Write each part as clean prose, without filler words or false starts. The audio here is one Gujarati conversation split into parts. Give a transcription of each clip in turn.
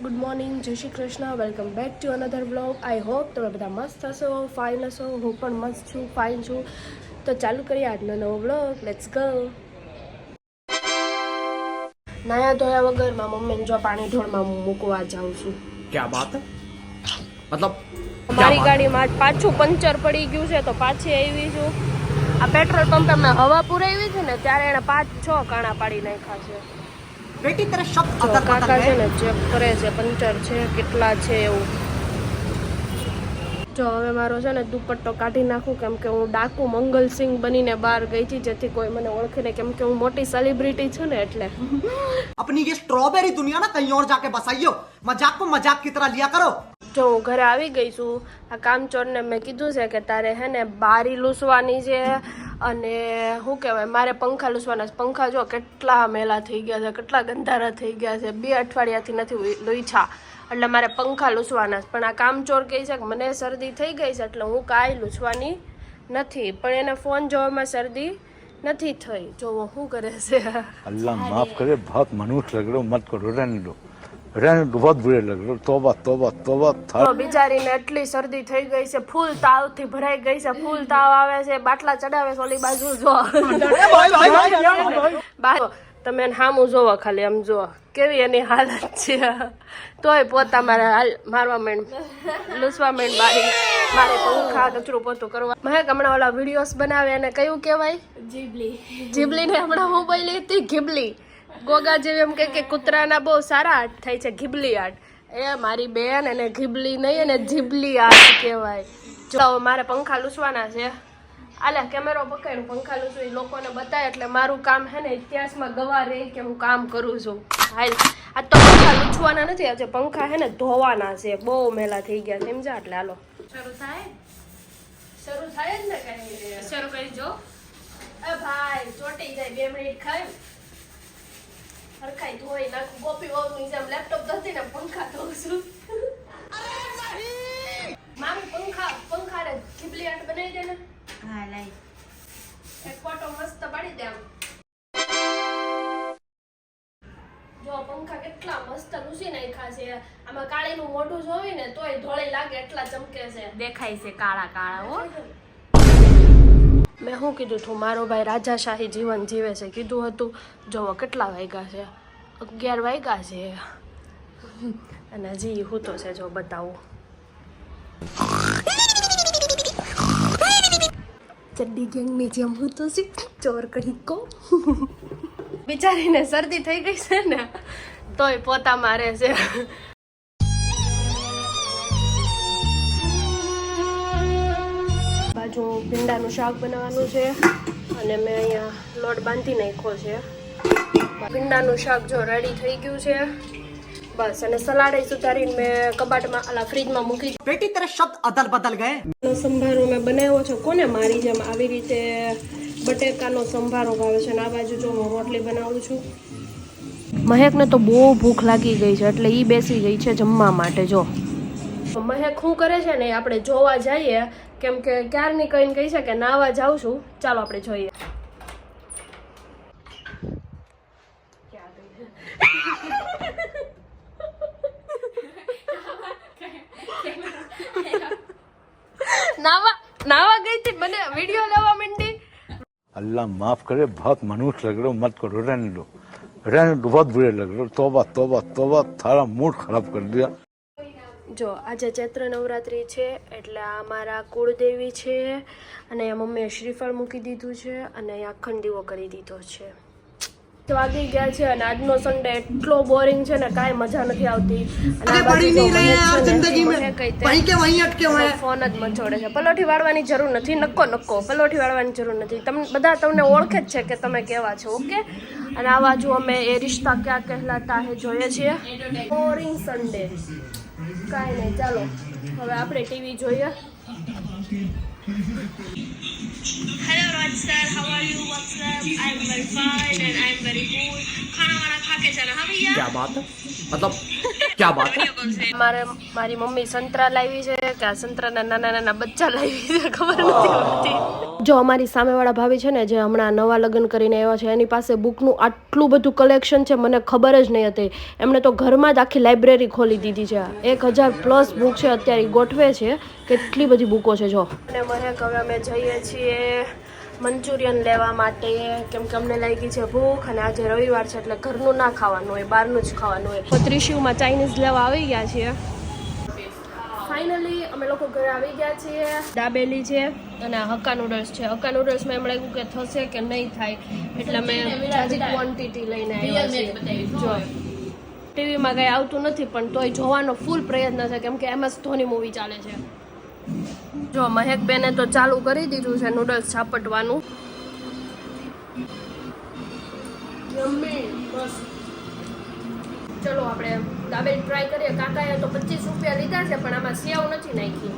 ગુડ મોર્નિંગ, જય Shri Krishna, welcome back to another vlog. I hope તમે બધા મસ્ત હશો, ફાઇન હશો. હું પણ મસ્ત છું, ફાઇન છું. તો ચાલુ કરીએ આજનો નવો વ્લોગ. Let's go. નાયા ધોયા વગર મારા મમ્મીને જો પાણી ઢોળમાં મૂકવા જાઉં છું. क्या बात है मतलब મારી ગાડીમાં પાછું પંચર પડી ગયું છે તો પાછી આવી છું. આ પેટ્રોલ પંપે મેં હવા પુરાવી છે ને ત્યારે એને 5-6 કાણા પાડી નાખ્યા છે. बेटी तेरे शब्द તો કાકા છે ને ચેક કરે છે પંચર છે કેટલા છે એવું. જો હવે મારો છે ને દુપટ્ટો કાઢી નાખું કેમ કે હું ડાકુ મંગલસિંહ બનીને બહાર ગઈ હતી જેથી કોઈ મને ઓળખે ને, કેમ કે હું મોટી સેલિબ્રિટી છું ને એટલે. अपनी ये स्ट्रॉबेरी दुनिया ना कहीं और जाके बसाइयो मजाक को मजाक की तरह लिया करो. જો હું ઘરે આવી ગઈ છું. આ કામચોરને મેં કીધું છે કે તારે હે ને બારી લૂસવાની છે અને શું કહેવાય મારે પંખા લૂસવાના છે. પંખા જો કેટલા મેલા થઈ ગયા છે, કેટલા ગંધારા થઈ ગયા છે, 2 અઠવાડિયાથી નથી લૂછા એટલે મારે પંખા લૂસવાના છે. પણ આ કામચોર કહે છે કે મને શરદી થઈ ગઈ છે એટલે હું કાંઈ લૂછવાની નથી, પણ એને ફોન જોવામાં શરદી નથી થઈ. જોવો શું કરે છે. अल्लाह माफ करे, बहुत मनुष्य लग रहे हो, मत करो, रहने दो, बहुत बुरे लग रहे हो. तौबा तौबा तौबा. તો બિચારીને એટલી શરદી થઈ ગઈ છે, ફૂલ તાવથી ભરાઈ ગઈ છે, ફૂલ તાવ આવે છે, બાટલા ચડાવે છે ઓલી બાજુ જો. તમે સામું જોવો, ખાલી આમ જો કેવી એની હાલત છે. તોય પોતા મારવા માંડ, લૂસવા માંડ બારી, મારે પંખા કચરું પોતું કરવા. મહેક હમણાં ઓલા વિડીયોસ બનાવે એને કયું કહેવાય? જીબલી ને હમણાં હું બોલી હતી ઘીબલી. ગોગા જેવી એમ કે કૂતરાના બહુ સારા આર્ટ થાય છે, ઘીબલી આર્ટ. એ મારી બેન એને ઘીબલી નહીં એને જીબલી આર્ટ કહેવાય. જો મારે પંખા લૂસવાના છે. આલે કેમેરો પકડ્યું, પંખા લૂસવી લોકોને બતાય એટલે મારું કામ હે ને ઇતિહાસમાં ગવા રહી કે હું કામ કરું છું. હાલ આ તો પંખા લૂછવાના નથી, આજે પંખા હે ને ધોવાના છે, બહુ મેલા થઈ ગયા છે સમજા. એટલે હાલો શરૂ થાય જ ને કઈ શરૂ કરી જો. એ ભાઈ ચોટી જાય 2 મિનિટ ખાય હરખાઈ ધોઈ નાખું. ગોપી વહુની જેમ લેપટોપ ધરતી ને પંખા ધોઉં છું. મામી પંખા ને ઘીબલી આર્ટ બનાવી દે ને. હા લાઈ એક ફોટો મસ્ત પાડી દે. આમ જો પંખા કેટલા મસ્ત લૂસી નાખ્યા છે. આમાં કાળીનું મોઢું જોવી ને તોય ધોળી લાગે એટલા ચમકે છે, દેખાય છે કાળા કાળા. હો મેં શું કીધું તું મારો ભાઈ રાજાશાહી જીવન જીવે છે કીધું હતું. જોવો કેટલા વાગ્યા છે, 11 વાગ્યા છે અને હજી હું તો છે જો બતાવું. ચડ્ડી ગેંગની જેમ હું તો ચોર કરી કો. બિચારીને શરદી થઈ ગઈ છે ને તોય પોતા મારે છે. બાજુ ભીંડાનું શાક બનાવવાનું છે અને મેં અહીંયા લોટ બાંધી નાખ્યો છે. ભીંડાનું શાક જો રેડી થઈ ગયું છે બસ. અને સલાડ સુધારીને મેં કબાટમાં આલા ફ્રીજમાં મૂકી. बेटी तेरे शब्द अदल बदल गए. સંભારો મેં બનાવ્યો છે. કોને મારી જેમ આવી રીતે બટેકાનો સંભારો ભાવે છે. અને આ બાજુ જો હું રોટલી બનાવું છું. મહેકને તો બહુ ભૂખ લાગી ગઈ છે એટલે એ બેસી ગઈ છે જમવા માટે. જો મહેક શું કરે છે ને આપણે જોવા જઈએ, કેમ કે ક્યારની કહીને કહી છે કે નાવા જાઉં છું. ચાલો આપણે જોઈએ. નાવા ગઈ थी, મને વિડિયો લેવા માંડી. अल्लाह माफ करे, बहुत मनुष्य लग रहे हो, मत करो, रहने दो, बहुत बुरे लग रहे हो. तौबा तौबा तौबा. थारा मूड खराब कर दिया. જો આજે ચૈત્ર નવરાત્રિ છે એટલે આ મારા કુળદેવી છે અને મમ્મીએ શ્રીફળ મૂકી દીધું છે અને અખંડ દીવો કરી દીધો છે. તો વાગી ગયા છે અને આજનો સન્ડે એટલો બોરિંગ છે ને કાંઈ મજા નથી આવતી. અને ફોન જ મચોડે છે. પલોઠી વાળવાની જરૂર નથી, નક્કો પલોઠી વાળવાની જરૂર નથી. તમને ઓળખે જ છે કે તમે કેવા છો. ઓકે. અને આ બાજુ અમે એ રિશ્તા ક્યાં કહેલાતા હે જોઈએ છીએ. બોરિંગ સન્ડે કાંઈ નહીં. ચાલો હવે આપણે ટીવી જોઈએ. Hello Raj sir, how are you? What's up? I am very fine and I am very good. खाना वाना खा के चला. हाँ भैया क्या बात है मतलब क्या बात है. મારી મમ્મી સંતરા લાવી છે કે આ સંતરાના નાના નાના બચ્ચા લાવી છે ખબર નથી પડતી. જો અમારી સામેવાળા ભાભી છે ને જે હમણાં નવા લગ્ન કરીને આવ્યા છે એની પાસે બુકનું આટલું બધું કલેક્શન છે મને ખબર જ નહીં હતી. એમણે તો ઘરમાં જ આખી લાઇબ્રેરી ખોલી દીધી છે. 1000+ બુક છે અત્યારે ગોઠવે છે. કેટલી બધી બુકો છે જો. અને મહેક હવે અમે જઈએ છીએ મંચુરિયન લેવા માટે કેમ કે અમને લાગી છે ભૂખ અને આજે રવિવાર છે એટલે ઘરનું ના ખાવાનું હોય બહારનું જ ખાવાનું હોય. તો ત્રિશુમાં ચાઇનીઝ લેવા આવી ગયા છીએ. ફાઇનલી અમે લોકો ઘરે આવી ગયા છીએ. દાબેલી છે અને હક્કા નૂડલ્સ છે. હક્કા નૂડલ્સમાં એમ લાગ્યું કે થશે કે નહીં થાય એટલે અમે જાજી ક્વોન્ટિટી લઈને આવ્યા છીએ. જો ટીવીમાં કંઈ આવતું નથી પણ તોય જોવાનો ફૂલ પ્રયત્ન છે કેમ કે MS ધોની મૂવી ચાલે છે. જો મહેક બેને તો ચાલુ કરી દીધું છે નૂડલ્સ છાપટવાનું. ચલો આપણે દાબેલી ટ્રાય કરીએ. કાકાએ તો 25 રૂપિયા લીધા છે પણ આમાં સેવ નથી નાખી.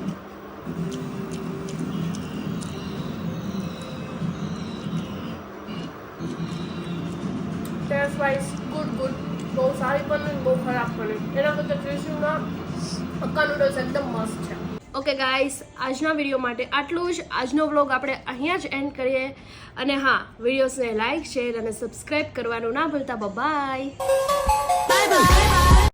Taste wise good. બહુ સારી પણ બહુ ખરાબ પણ એના કરતાં ત્રિશુના હક્કા નૂડલ્સ એકદમ મસ્ત છે. ઓકે ગાઈસ, આજના વિડીયો માટે આટલું જ. આજનો વ્લોગ આપણે અહીંયા જ એન્ડ કરીએ. અને હા, વિડીયોઝને લાઇક શેર અને સબસ્ક્રાઈબ કરવાનું ના ભૂલતા. બાય.